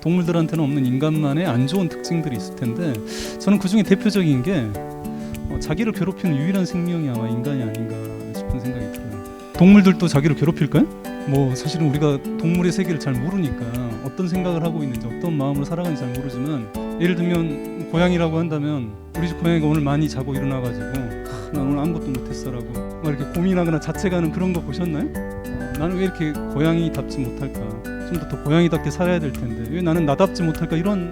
동물들한테는 없는 인간만의 안 좋은 특징들이 있을 텐데 저는 그 중에 대표적인 게 자기를 괴롭히는 유일한 생명이 아마 인간이 아닌가 싶은 생각이 들어요. 동물들도 자기를 괴롭힐까요? 뭐 사실은 우리가 동물의 세계를 잘 모르니까 어떤 생각을 하고 있는지 어떤 마음으로 살아가는지 잘 모르지만 예를 들면 고양이라고 한다면 우리 집 고양이가 오늘 많이 자고 일어나가지고 난 오늘 아무것도 못했어라고 막 이렇게 고민하거나 자책하는 그런 거 보셨나요? 나는 왜 이렇게 고양이답지 못할까? 좀 더 고양이답게 살아야 될 텐데 왜 나는 나답지 못할까? 이런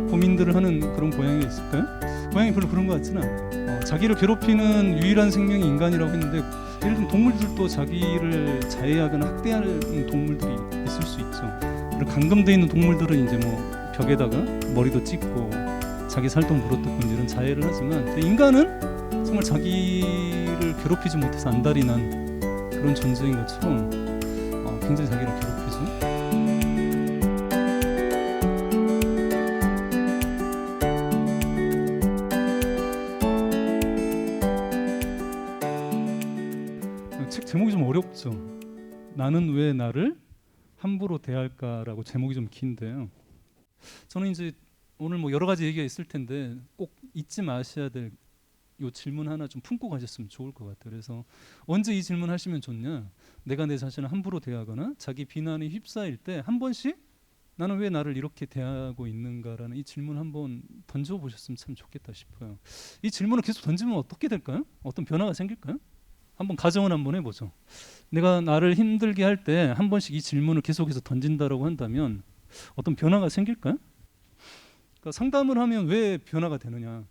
고민들을 하는 그런 고양이가 있을까요? 고양이 별로 그런 것 같지는 않아요. 자기를 괴롭히는 유일한 생명이 인간이라고 했는데 예를 들면 동물들도 자기를 자해하거나 학대하는 동물들이 있을 수 있죠. 그리고 감금되어 있는 동물들은 이제 뭐 벽에다가 머리도 찍고 자기 살도 물어뜯고 이런 자해를 하지만 인간은 정말 자기를 괴롭히지 못해서 안달이 난 그런 존재인 것처럼 굉장히 자기를 괴롭히죠. 책 제목이 좀 어렵죠. 나는 왜 나를 함부로 대할까라고 제목이 좀 긴데요. 저는 이제 오늘 뭐 여러 가지 얘기가 있을 텐데 꼭 잊지 마셔야 될 요 질문 하나 좀 품고 가셨으면 좋을 것 같아요. 그래서 언제 이 질문 하시면 좋냐? 내가 내 자신을 함부로 대하거나 자기 비난에 휩싸일 때 한 번씩 나는 왜 나를 이렇게 대하고 있는가라는 이 질문 한번 던져보셨으면 참 좋겠다 싶어요. 이 질문을 계속 던지면 어떻게 될까요? 어떤 변화가 생길까요? 한번 가정을 한번 해보죠. 내가 나를 힘들게 할 때 한 번씩 이 질문을 계속해서 던진다라고 한다면 어떤 변화가 생길까요? 그러니까 상담을 하면 왜 변화가 되느냐?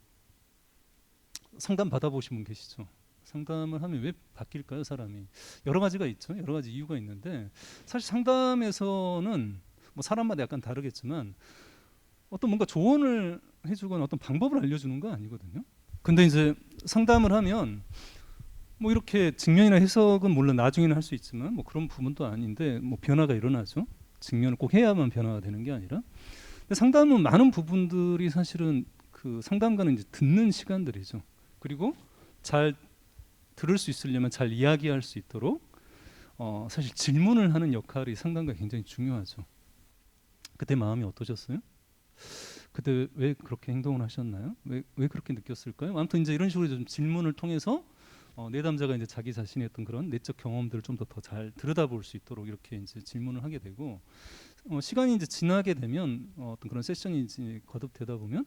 상담 받아보신 분 계시죠? 상담을 하면 왜 바뀔까요, 사람이? 여러 가지가 있죠. 여러 가지 이유가 있는데 사실 상담에서는 뭐 사람마다 약간 다르겠지만 어떤 뭔가 조언을 해주거나 어떤 방법을 알려주는 거 아니거든요. 근데 이제 상담을 하면 뭐 이렇게 직면이나 해석은 물론 나중에는 할 수 있지만 뭐 그런 부분도 아닌데 뭐 변화가 일어나죠. 직면을 꼭 해야만 변화가 되는 게 아니라. 근데 상담은 많은 부분들이 사실은 그 상담가는 이제 듣는 시간들이죠. 그리고 잘 들을 수 있으려면 잘 이야기할 수 있도록 사실 질문을 하는 역할이 상담가 굉장히 중요하죠. 그때 마음이 어떠셨어요? 그때 왜 그렇게 행동을 하셨나요? 왜 그렇게 느꼈을까요? 아무튼 이제 이런 식으로 좀 질문을 통해서 내담자가 이제 자기 자신의 어떤 그런 내적 경험들을 좀 더 잘 들여다볼 수 있도록 이렇게 이제 질문을 하게 되고 시간이 이제 지나게 되면 어떤 그런 세션이 이제 거듭되다 보면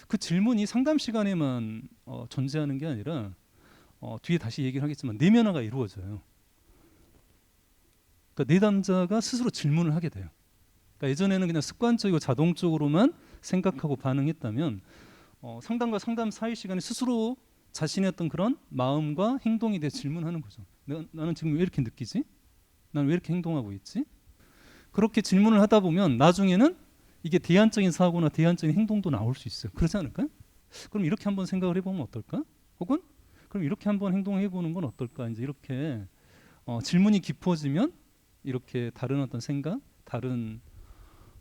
그 질문이 상담 시간에만 존재하는 게 아니라 뒤에 다시 얘기를 하겠지만 내면화가 이루어져요. 그러니까 내담자가 스스로 질문을 하게 돼요. 그러니까 예전에는 그냥 습관적이고 자동적으로만 생각하고 반응했다면 상담과 상담 사이 시간에 스스로 자신의 어떤 그런 마음과 행동에 대해 질문하는 거죠. 나는 지금 왜 이렇게 느끼지? 나는 왜 이렇게 행동하고 있지? 그렇게 질문을 하다 보면 나중에는 이게 대안적인 사고나 대안적인 행동도 나올 수 있어요. 그렇지 않을까요? 그럼 이렇게 한번 생각을 해보면 어떨까? 혹은 그럼 이렇게 한번 행동해보는 건 어떨까? 이제 이렇게 질문이 깊어지면 이렇게 다른 어떤 생각, 다른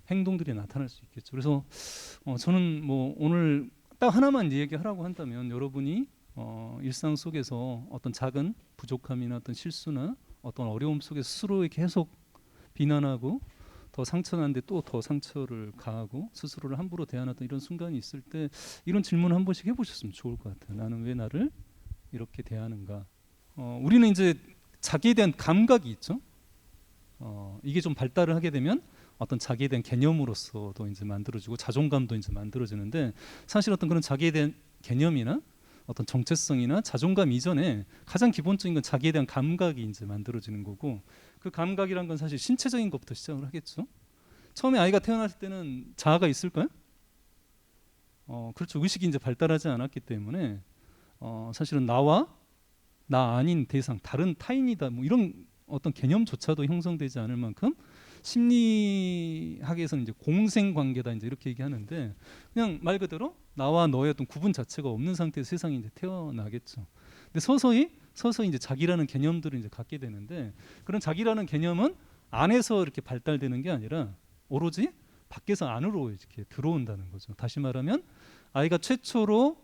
행동들이 나타날 수 있겠죠. 그래서 저는 뭐 오늘 딱 하나만 얘기하라고 한다면 여러분이 일상 속에서 어떤 작은 부족함이나 어떤 실수나 어떤 어려움 속에 스스로에 계속 비난하고 더 상처나는데 또 더 상처를 가하고 스스로를 함부로 대하는 이런 순간이 있을 때 이런 질문을 한 번씩 해보셨으면 좋을 것 같아요. 나는 왜 나를 이렇게 대하는가? 우리는 이제 자기에 대한 감각이 있죠. 이게 좀 발달을 하게 되면 어떤 자기에 대한 개념으로서도 이제 만들어지고 자존감도 이제 만들어지는데 사실 어떤 그런 자기에 대한 개념이나 어떤 정체성이나 자존감 이전에 가장 기본적인 건 자기에 대한 감각이 이제 만들어지는 거고 그 감각이란 건 사실 신체적인 것부터 시작을 하겠죠. 처음에 아이가 태어났을 때는 자아가 있을까요? 그렇죠. 의식이 이제 발달하지 않았기 때문에 사실은 나와 나 아닌 대상, 다른 타인이다 뭐 이런 어떤 개념조차도 형성되지 않을 만큼 심리학에서는 이제 공생관계다 이제 이렇게 얘기하는데 그냥 말 그대로 나와 너의 어떤 구분 자체가 없는 상태에서 세상에 이제 태어나겠죠. 근데 서서히 이제 자기라는 개념들을 이제 갖게 되는데 그런 자기라는 개념은 안에서 이렇게 발달되는 게 아니라 오로지 밖에서 안으로 이렇게 들어온다는 거죠. 다시 말하면 아이가 최초로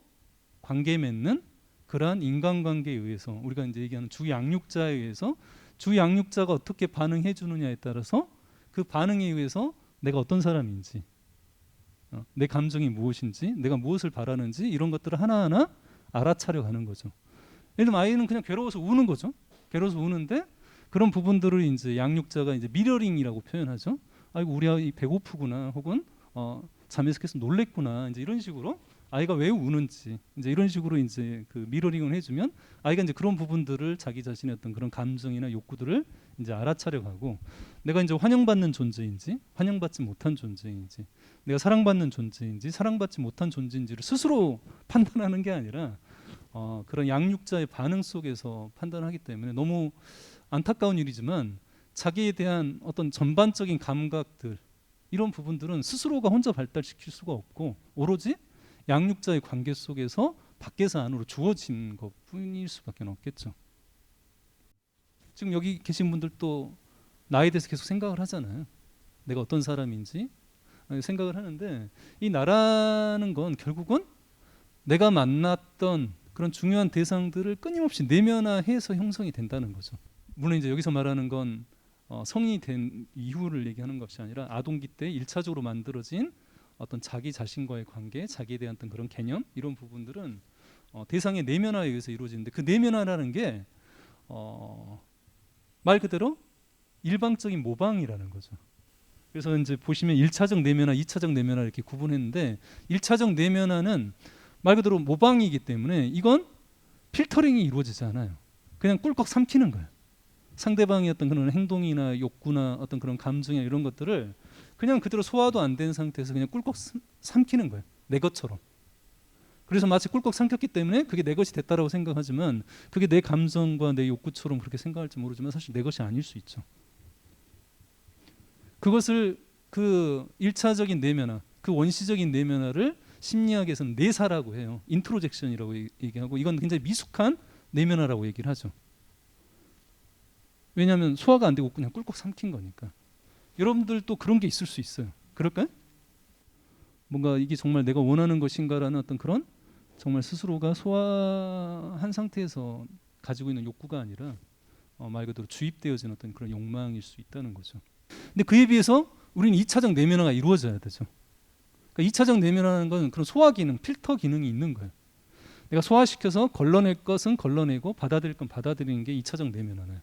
관계 맺는 그러한 인간관계에 의해서 우리가 이제 얘기하는 주양육자에 의해서 주양육자가 어떻게 반응해 주느냐에 따라서 그 반응에 의해서 내가 어떤 사람인지 내 감정이 무엇인지, 내가 무엇을 바라는지 이런 것들을 하나하나 알아차려 가는 거죠. 예를 들면 아이는 그냥 괴로워서 우는 거죠. 괴로워서 우는데 그런 부분들을 이제 양육자가 이제 미러링이라고 표현하죠. 아이고 우리 아이 배고프구나, 혹은 잠에서 계속 놀랬구나, 이제 이런 식으로 아이가 왜 우는지 이제 이런 식으로 이제 그 미러링을 해주면 아이가 이제 그런 부분들을 자기 자신의 어떤 그런 감정이나 욕구들을 이제 알아차려 가고, 내가 이제 환영받는 존재인지 환영받지 못한 존재인지, 내가 사랑받는 존재인지 사랑받지 못한 존재인지를 스스로 판단하는 게 아니라 그런 양육자의 반응 속에서 판단하기 때문에 너무 안타까운 일이지만 자기에 대한 어떤 전반적인 감각들, 이런 부분들은 스스로가 혼자 발달시킬 수가 없고 오로지 양육자의 관계 속에서 밖에서 안으로 주어진 것뿐일 수밖에 없겠죠. 지금 여기 계신 분들도 나에 대해서 계속 생각을 하잖아요. 내가 어떤 사람인지 생각을 하는데, 이 나라는 건 결국은 내가 만났던 그런 중요한 대상들을 끊임없이 내면화해서 형성이 된다는 거죠. 물론 이제 여기서 말하는 건 성인이 된 이후를 얘기하는 것이 아니라 아동기 때 1차적으로 만들어진 어떤 자기 자신과의 관계, 자기에 대한 어떤 그런 개념, 이런 부분들은 대상의 내면화에 의해서 이루어지는데, 그 내면화라는 게 말 그대로 일방적인 모방이라는 거죠. 그래서 이제 보시면 1차적 내면화, 2차적 내면화 이렇게 구분했는데, 1차적 내면화는 말 그대로 모방이기 때문에 이건 필터링이 이루어지지 않아요. 그냥 꿀꺽 삼키는 거예요. 상대방의 어떤 그런 행동이나 욕구나 어떤 그런 감정이나 이런 것들을 그냥 그대로 소화도 안 된 상태에서 그냥 꿀꺽 삼키는 거예요. 내 것처럼. 그래서 마치 꿀꺽 삼켰기 때문에 그게 내 것이 됐다라고 생각하지만, 그게 내 감정과 내 욕구처럼 그렇게 생각할지 모르지만 사실 내 것이 아닐 수 있죠. 그것을 그 1차적인 내면화, 그 원시적인 내면화를 심리학에서는 내사라고 해요. 인트로젝션이라고 얘기하고, 이건 굉장히 미숙한 내면화라고 얘기를 하죠. 왜냐하면 소화가 안 되고 그냥 꿀꺽 삼킨 거니까. 여러분들도 그런 게 있을 수 있어요. 그럴까요? 뭔가 이게 정말 내가 원하는 것인가라는 어떤 그런 정말 스스로가 소화한 상태에서 가지고 있는 욕구가 아니라 말 그대로 주입되어진 어떤 그런 욕망일 수 있다는 거죠. 근데 그에 비해서 우리는 2차적 내면화가 이루어져야 되죠. 그러니까 2차적 내면화라는 건 그런 소화 기능, 필터 기능이 있는 거예요. 내가 소화시켜서 걸러낼 것은 걸러내고 받아들일 건 받아들이는 게 2차적 내면화예요.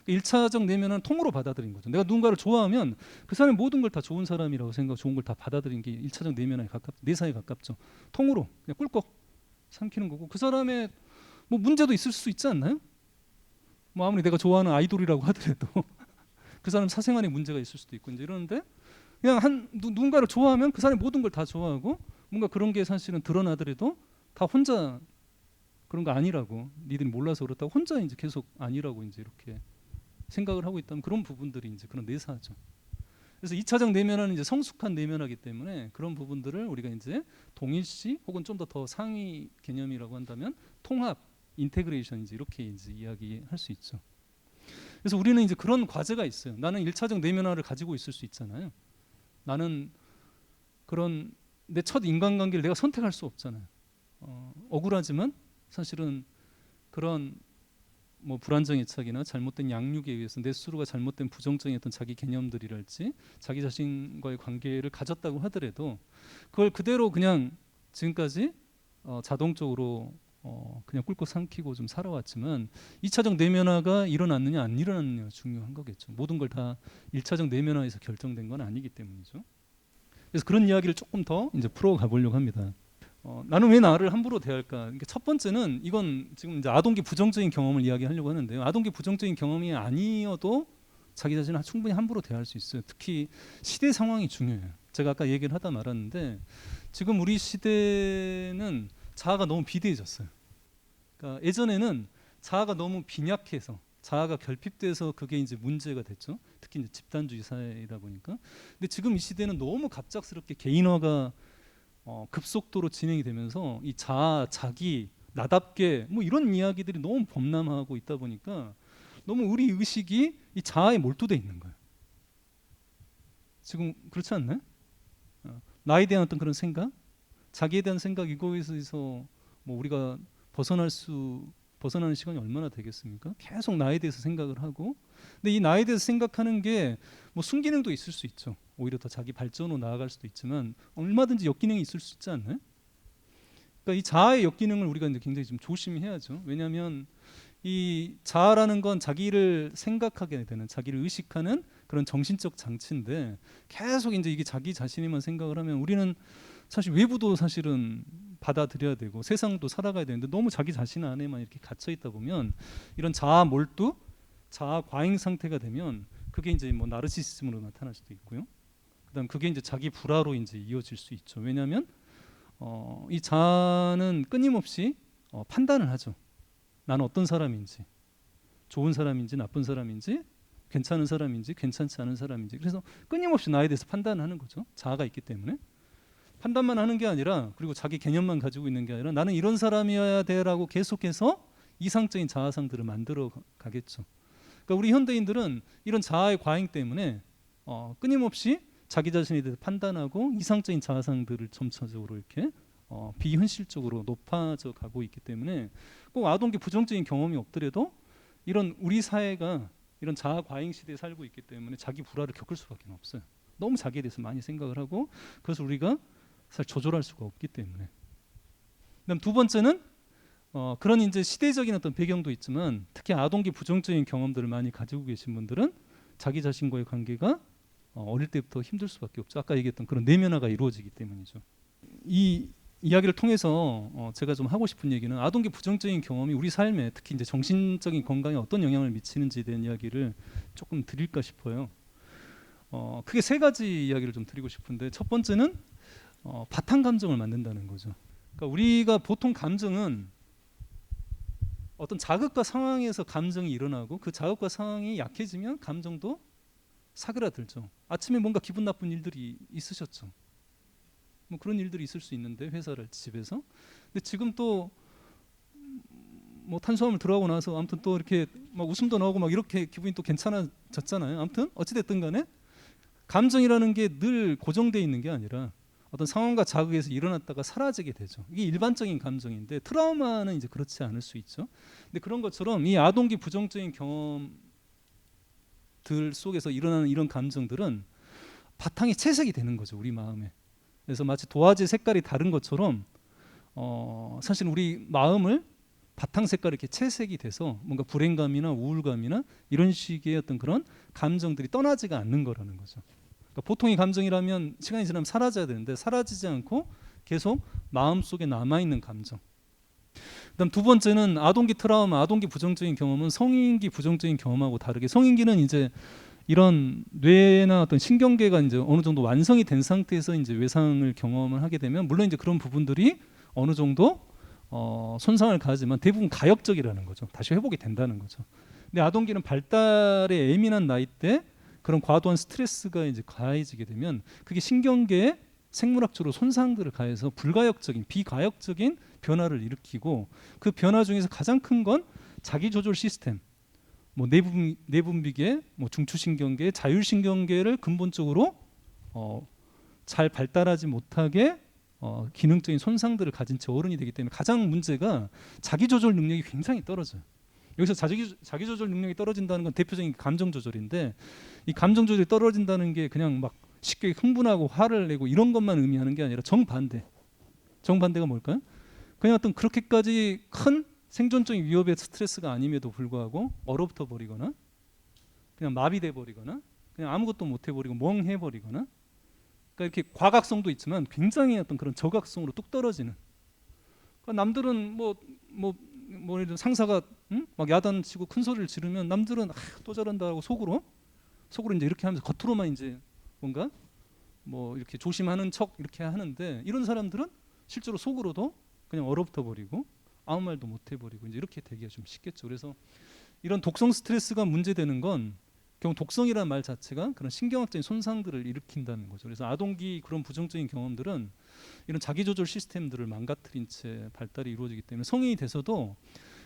1차적 내면은 통으로 받아들인 거죠. 내가 누군가를 좋아하면 그 사람의 모든 걸 다 좋은 사람이라고 생각하고 좋은 걸 다 받아들인 게 1차적 내면에 내사에 가깝죠. 통으로 그냥 꿀꺽 삼키는 거고, 그 사람의 뭐 문제도 있을 수 있지 않나요? 뭐 아무리 내가 좋아하는 아이돌이라고 하더라도 그 사람 사생활에 문제가 있을 수도 있고 이제 이러는데, 그냥 누군가를 좋아하면 그 사람의 모든 걸 다 좋아하고, 뭔가 그런 게 사실은 드러나더라도 다 혼자 그런 거 아니라고, 니들이 몰라서 그렇다고 혼자 이제 계속 아니라고 이제 이렇게 생각을 하고 있다면 그런 부분들이 이제 그런 내사죠. 그래서 2차적 내면화는 이제 성숙한 내면화이기 때문에 그런 부분들을 우리가 이제 동일시 혹은 좀 더 상위 개념이라고 한다면 통합, 인테그레이션 이제 이렇게 이제 이야기할 수 있죠. 그래서 우리는 이제 그런 과제가 있어요. 나는 1차적 내면화를 가지고 있을 수 있잖아요. 나는 그런 내 첫 인간관계를 내가 선택할 수 없잖아요. 억울하지만 사실은 그런 뭐 불안정 애착이나 잘못된 양육에 의해서 내 스스로가 잘못된 부정적인 어떤 자기 개념들이랄지 자기 자신과의 관계를 가졌다고 하더라도 그걸 그대로 그냥 지금까지 자동적으로 그냥 꿀꺽 삼키고 좀 살아왔지만 2차적 내면화가 일어났느냐 안 일어났느냐가 중요한 거겠죠. 모든 걸 다 1차적 내면화에서 결정된 건 아니기 때문이죠. 그래서 그런 이야기를 조금 더 이제 풀어가 보려고 합니다. 나는 왜 나를 함부로 대할까? 그러니까 첫 번째는 이건 지금 이제 아동기 부정적인 경험을 이야기하려고 하는데요. 아동기 부정적인 경험이 아니어도 자기 자신을 충분히 함부로 대할 수 있어요. 특히 시대 상황이 중요해요. 제가 아까 얘기를 하다 말았는데 지금 우리 시대는 자아가 너무 비대해졌어요. 그러니까 예전에는 자아가 너무 빈약해서 자아가 결핍돼서 그게 이제 문제가 됐죠. 특히 이제 집단주의 사회이다 보니까. 근데 지금 이 시대는 너무 갑작스럽게 개인화가 급속도로 진행이 되면서 이 자아, 자기, 나답게 뭐 이런 이야기들이 너무 범람하고 있다 보니까 너무 우리 의식이 이 자아에 몰두돼 있는 거예요. 지금 그렇지 않나요? 나에 대한 어떤 그런 생각, 자기에 대한 생각, 이거에서 뭐 우리가 벗어날 수 벗어나는 시간이 얼마나 되겠습니까? 계속 나에 대해서 생각을 하고, 근데 이 나에 대해서 생각하는 게 뭐 순기능도 있을 수 있죠. 오히려 더 자기 발전으로 나아갈 수도 있지만 얼마든지 역기능이 있을 수 있지 않나요? 그러니까 이 자아의 역기능을 우리가 이제 굉장히 좀 조심해야죠. 왜냐하면 이 자아라는 건 자기를 생각하게 되는, 자기를 의식하는 그런 정신적 장치인데, 계속 이제 이게 자기 자신이만 생각을 하면 우리는 사실 외부도 사실은 받아들여야 되고 세상도 살아가야 되는데, 너무 자기 자신 안에만 이렇게 갇혀 있다 보면 이런 자아 몰두, 자아 과잉 상태가 되면 그게 이제 뭐 나르시시즘으로 나타날 수도 있고요. 그다음 그게 이제 자기 불화로 이제 이어질 수 있죠. 왜냐하면 이 자아는 끊임없이 판단을 하죠. 나는 어떤 사람인지, 좋은 사람인지 나쁜 사람인지, 괜찮은 사람인지 괜찮지 않은 사람인지. 그래서 끊임없이 나에 대해서 판단을 하는 거죠. 자아가 있기 때문에. 판단만 하는 게 아니라, 그리고 자기 개념만 가지고 있는 게 아니라 나는 이런 사람이어야 돼라고 계속해서 이상적인 자아상들을 만들어 가겠죠. 그러니까 우리 현대인들은 이런 자아의 과잉 때문에 끊임없이 자기 자신에 대해서 판단하고 이상적인 자아상들을 점차적으로 이렇게 비현실적으로 높아져 가고 있기 때문에, 꼭 아동기 부정적인 경험이 없더라도 이런 우리 사회가 이런 자아 과잉 시대에 살고 있기 때문에 자기 불화를 겪을 수밖에 없어요. 너무 자기에 대해서 많이 생각을 하고, 그래서 우리가 사실 조절할 수가 없기 때문에. 그다음 두 번째는 그런 이제 시대적인 어떤 배경도 있지만, 특히 아동기 부정적인 경험들을 많이 가지고 계신 분들은 자기 자신과의 관계가 어릴 때부터 힘들 수밖에 없죠. 아까 얘기했던 그런 내면화가 이루어지기 때문이죠. 이 이야기를 통해서 제가 좀 하고 싶은 얘기는, 아동기 부정적인 경험이 우리 삶에, 특히 이제 정신적인 건강에 어떤 영향을 미치는지에 대한 이야기를 조금 드릴까 싶어요. 크게 세 가지 이야기를 좀 드리고 싶은데, 첫 번째는 바탕 감정을 만든다는 거죠. 그러니까 우리가 보통 감정은 어떤 자극과 상황에서 감정이 일어나고, 그 자극과 상황이 약해지면 감정도 사그라들죠. 아침에 뭔가 기분 나쁜 일들이 있으셨죠. 뭐 그런 일들이 있을 수 있는데, 회사를 집에서. 근데 지금 또 뭐 탄수화물 들어가고 나서 아무튼 또 이렇게 막 웃음도 나오고 막 이렇게 기분이 또 괜찮아졌잖아요. 아무튼 어찌 됐든 간에 감정이라는 게 늘 고정되어 있는 게 아니라 어떤 상황과 자극에서 일어났다가 사라지게 되죠. 이게 일반적인 감정인데, 트라우마는 이제 그렇지 않을 수 있죠. 근데 그런 것처럼 이 아동기 부정적인 경험들 속에서 일어나는 이런 감정들은 바탕이 채색이 되는 거죠, 우리 마음에. 그래서 마치 도화지 색깔이 다른 것처럼 사실 우리 마음을 바탕 색깔이 이렇게 채색이 돼서 뭔가 불행감이나 우울감이나 이런 식의 어떤 그런 감정들이 떠나지가 않는 거라는 거죠. 그러니까 보통의 감정이라면 시간이 지나면 사라져야 되는데, 사라지지 않고 계속 마음속에 남아있는 감정. 그다음 두 번째는 아동기 트라우마, 아동기 부정적인 경험은 성인기 부정적인 경험하고 다르게, 성인기는 이제 이런 뇌나 어떤 신경계가 이제 어느 정도 완성이 된 상태에서 이제 외상을 경험을 하게 되면, 물론 이제 그런 부분들이 어느 정도 손상을 가하지만 대부분 가역적이라는 거죠. 다시 회복이 된다는 거죠. 근데 아동기는 발달에 예민한 나이 때 그런 과도한 스트레스가 이제 가해지게 되면, 그게 신경계에 생물학적으로 손상들을 가해서 불가역적인, 비가역적인 변화를 일으키고, 그 변화 중에서 가장 큰 건 자기 조절 시스템, 뭐 내분비계, 뭐 중추신경계, 자율신경계를 근본적으로 잘 발달하지 못하게 기능적인 손상들을 가진 채 어른이 되기 때문에, 가장 문제가 자기 조절 능력이 굉장히 떨어져요. 여기서 자기 조절 능력이 떨어진다는 건 대표적인 감정 조절인데, 이 감정 조절이 떨어진다는 게 그냥 막 쉽게 흥분하고 화를 내고 이런 것만 의미하는 게 아니라 정반대가 뭘까요? 그냥 어떤 그렇게까지 큰 생존적인 위협의 스트레스가 아님에도 불구하고 얼어붙어 버리거나, 그냥 마비돼 버리거나, 그냥 아무것도 못 해버리고 멍해 버리거나, 그러니까 이렇게 과각성도 있지만 굉장히 어떤 그런 저각성으로 뚝 떨어지는. 그러니까 남들은 예를 들어 상사가 막 야단치고 큰 소리를 지르면 남들은 또 저런다고 속으로 이제 이렇게 하면서 겉으로만 이제 뭔가 뭐 이렇게 조심하는 척 이렇게 하는데, 이런 사람들은 실제로 속으로도 그냥 얼어붙어 버리고 아무 말도 못 해버리고 이제 이렇게 되기가 좀 쉽겠죠. 그래서 이런 독성 스트레스가 문제되는 건, 결국 독성이라는 말 자체가 그런 신경학적인 손상들을 일으킨다는 거죠. 그래서 아동기 그런 부정적인 경험들은 이런 자기조절 시스템들을 망가뜨린 채 발달이 이루어지기 때문에 성인이 돼서도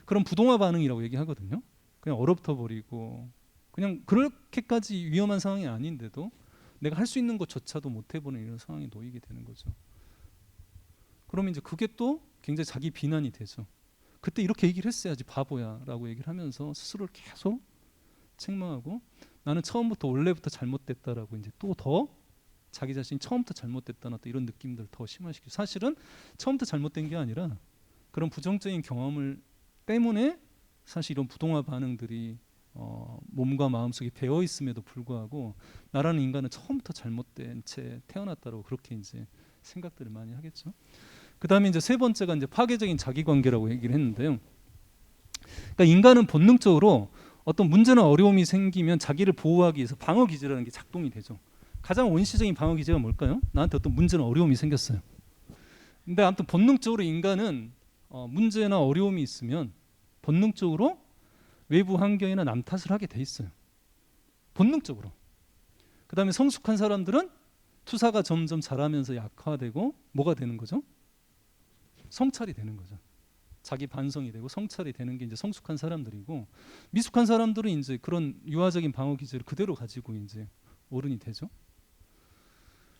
그런 부동화 반응이라고 얘기하거든요. 그냥 얼어붙어 버리고, 그냥 그렇게까지 위험한 상황이 아닌데도 내가 할 수 있는 것조차도 못 해보는 이런 상황에 놓이게 되는 거죠. 그러면 이제 그게 또 굉장히 자기 비난이 되죠. 그때 이렇게 얘기를 했어야지 바보야라고 얘기를 하면서 스스로를 계속 책망하고 나는 처음부터 원래부터 잘못됐다라고 이제 또 더 자기 자신이 처음부터 잘못됐다는 또 이런 느낌들을 더 심화시키고 사실은 처음부터 잘못된 게 아니라 그런 부정적인 경험을 때문에 사실 이런 부동화 반응들이 몸과 마음속에 배어 있음에도 불구하고 나라는 인간은 처음부터 잘못된 채 태어났다고 그렇게 이제 생각들을 많이 하겠죠. 그다음에 이제 세 번째가 이제 파괴적인 자기관계라고 얘기를 했는데요. 그러니까 인간은 본능적으로 어떤 문제나 어려움이 생기면 자기를 보호하기 위해서 방어 기제라는 게 작동이 되죠. 가장 원시적인 방어 기제가 뭘까요? 나한테 어떤 문제나 어려움이 생겼어요. 근데 아무튼 본능적으로 인간은 문제나 어려움이 있으면 본능적으로 외부 환경이나 남 탓을 하게 돼 있어요. 본능적으로. 그다음에 성숙한 사람들은 투사가 점점 자라면서 약화되고 뭐가 되는 거죠? 성찰이 되는 거죠. 자기 반성이 되고 성찰이 되는 게 이제 성숙한 사람들이고 미숙한 사람들은 이제 그런 유아적인 방어 기제를 그대로 가지고 이제 어른이 되죠.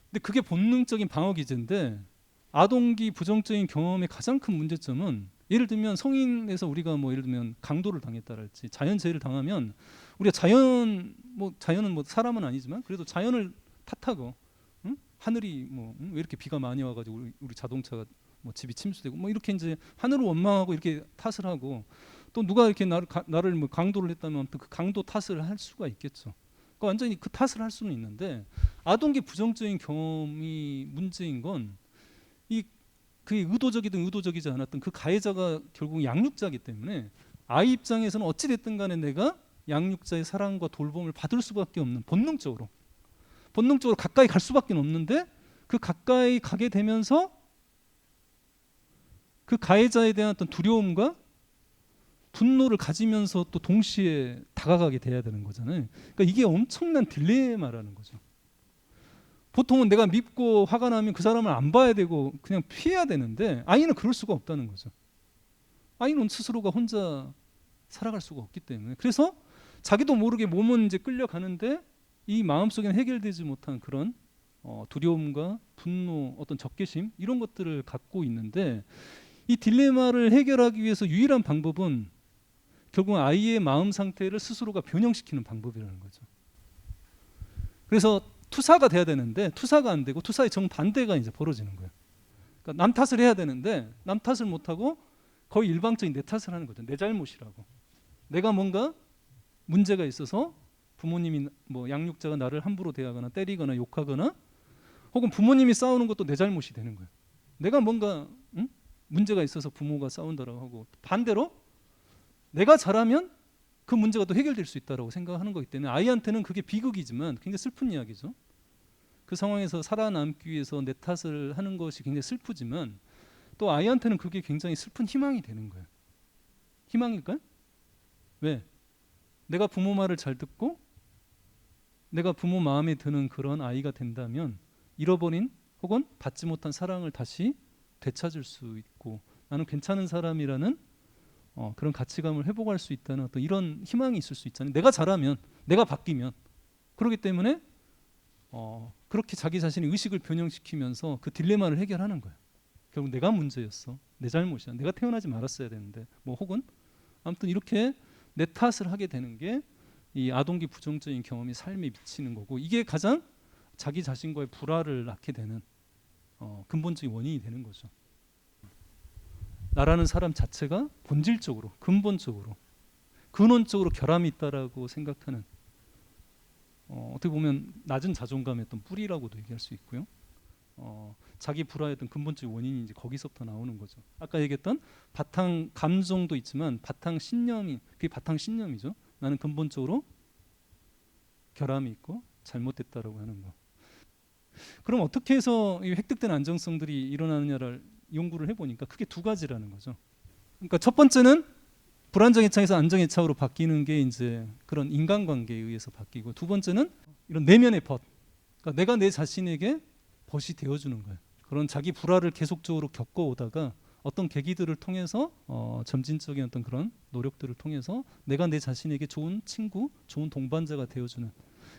근데 그게 본능적인 방어 기제인데 아동기 부정적인 경험의 가장 큰 문제점은 예를 들면 성인에서 우리가 뭐 예를 들면 강도를 당했다랄지 자연재해를 당하면 우리가 자연은 뭐 사람은 아니지만 그래도 자연을 탓하고 응? 하늘이 왜 이렇게 비가 많이 와가지고 우리 자동차가 뭐 집이 침수되고 뭐 이렇게 이제 하늘을 원망하고 이렇게 탓을 하고 또 누가 이렇게 나를 뭐 강도를 했다면 그 강도 탓을 할 수가 있겠죠. 그러니까 완전히 그 탓을 할 수는 있는데 아동기 부정적인 경험이 문제인 건 이 그게 의도적이든 의도적이지 않았든 그 가해자가 결국 양육자이기 때문에 아이 입장에서는 어찌 됐든 간에 내가 양육자의 사랑과 돌봄을 받을 수밖에 없는 본능적으로 가까이 갈 수밖에 없는데 그 가까이 가게 되면서 그 가해자에 대한 어떤 두려움과 분노를 가지면서 또 동시에 다가가게 돼야 되는 거잖아요. 그러니까 이게 엄청난 딜레마라는 거죠. 보통은 내가 밉고 화가 나면 그 사람을 안 봐야 되고 그냥 피해야 되는데 아이는 그럴 수가 없다는 거죠. 아이는 스스로가 혼자 살아갈 수가 없기 때문에 그래서 자기도 모르게 몸은 이제 끌려가는데 이 마음속에는 해결되지 못한 그런 두려움과 분노, 어떤 적개심 이런 것들을 갖고 있는데 이 딜레마를 해결하기 위해서 유일한 방법은 결국 아이의 마음 상태를 스스로가 변형시키는 방법이라는 거죠. 그래서 투사가 돼야 되는데 투사가 안 되고 투사의 정반대가 이제 벌어지는 거예요. 그러니까 남 탓을 해야 되는데 남 탓을 못하고 거의 일방적인 내 탓을 하는 거죠. 내 잘못이라고. 내가 뭔가 문제가 있어서 부모님이 뭐 양육자가 나를 함부로 대하거나 때리거나 욕하거나 혹은 부모님이 싸우는 것도 내 잘못이 되는 거예요. 내가 뭔가 문제가 있어서 부모가 싸운다라고 하고 반대로 내가 잘하면 그 문제가 또 해결될 수 있다라고 생각하는 거기 때문에 아이한테는 그게 비극이지만 굉장히 슬픈 이야기죠. 그 상황에서 살아남기 위해서 내 탓을 하는 것이 굉장히 슬프지만 또 아이한테는 그게 굉장히 슬픈 희망이 되는 거예요. 희망일까요? 왜? 내가 부모 말을 잘 듣고 내가 부모 마음에 드는 그런 아이가 된다면 잃어버린 혹은 받지 못한 사랑을 다시 되찾을 수 있고 나는 괜찮은 사람이라는 그런 가치감을 회복할 수 있다는 어떤 이런 희망이 있을 수 있잖아요. 내가 잘하면, 내가 바뀌면. 그렇기 때문에 그렇게 자기 자신의 의식을 변형시키면서 그 딜레마를 해결하는 거예요. 결국 내가 문제였어. 내 잘못이야. 내가 태어나지 말았어야 되는데. 뭐 혹은 아무튼 이렇게 내 탓을 하게 되는 게 이 아동기 부정적인 경험이 삶에 미치는 거고 이게 가장 자기 자신과의 불화를 낳게 되는 근본적인 원인이 되는 거죠. 나라는 사람 자체가 본질적으로, 근본적으로, 근원적으로 결함이 있다라고 생각하는 어떻게 보면 낮은 자존감의 어떤 뿌리라고도 얘기할 수 있고요. 자기 불화의 어떤 근본적인 원인이 이제 거기서부터 나오는 거죠. 아까 얘기했던 바탕 감정도 있지만 바탕 신념이 그게 바탕 신념이죠. 나는 근본적으로 결함이 있고 잘못됐다라고 하는 거. 그럼 어떻게 해서 이 획득된 안정성들이 일어나느냐를 연구를 해보니까 크게 두 가지라는 거죠. 그러니까 첫 번째는 불안정 애착에서 안정 애착으로 바뀌는 게 이제 그런 인간관계에 의해서 바뀌고 두 번째는 이런 내면의 벗. 그러니까 내가 내 자신에게 벗이 되어주는 거예요. 그런 자기 불화를 계속적으로 겪어오다가 어떤 계기들을 통해서 점진적인 어떤 그런 노력들을 통해서 내가 내 자신에게 좋은 친구, 좋은 동반자가 되어주는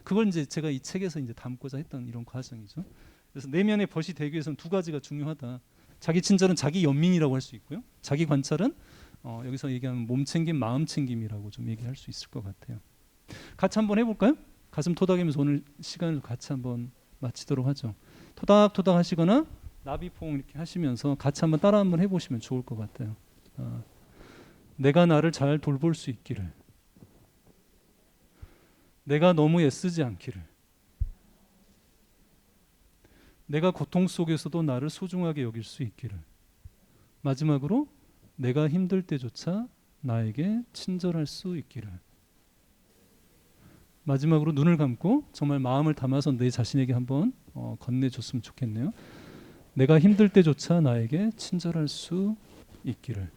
그걸 이제 제가 이 책에서 이제 담고자 했던 이런 과정이죠. 그래서 내면의 벗이 되기 위해서는 두 가지가 중요하다. 자기 친절은 자기 연민이라고 할 수 있고요. 자기 관찰은 여기서 얘기하는 몸 챙김, 마음 챙김이라고 좀 얘기할 수 있을 것 같아요. 같이 한번 해볼까요? 가슴 토닥이면서 오늘 시간을 같이 한번 마치도록 하죠. 토닥토닥 하시거나 나비포옹 이렇게 하시면서 같이 한번 따라 한번 해보시면 좋을 것 같아요. 내가 나를 잘 돌볼 수 있기를, 내가 너무 애쓰지 않기를, 내가 고통 속에서도 나를 소중하게 여길 수 있기를, 마지막으로 내가 힘들 때조차 나에게 친절할 수 있기를. 마지막으로 눈을 감고 정말 마음을 담아서 내 자신에게 한번 건네줬으면 좋겠네요. 내가 힘들 때조차 나에게 친절할 수 있기를.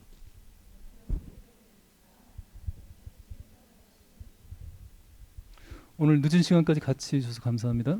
오늘 늦은 시간까지 같이 해주셔서 감사합니다.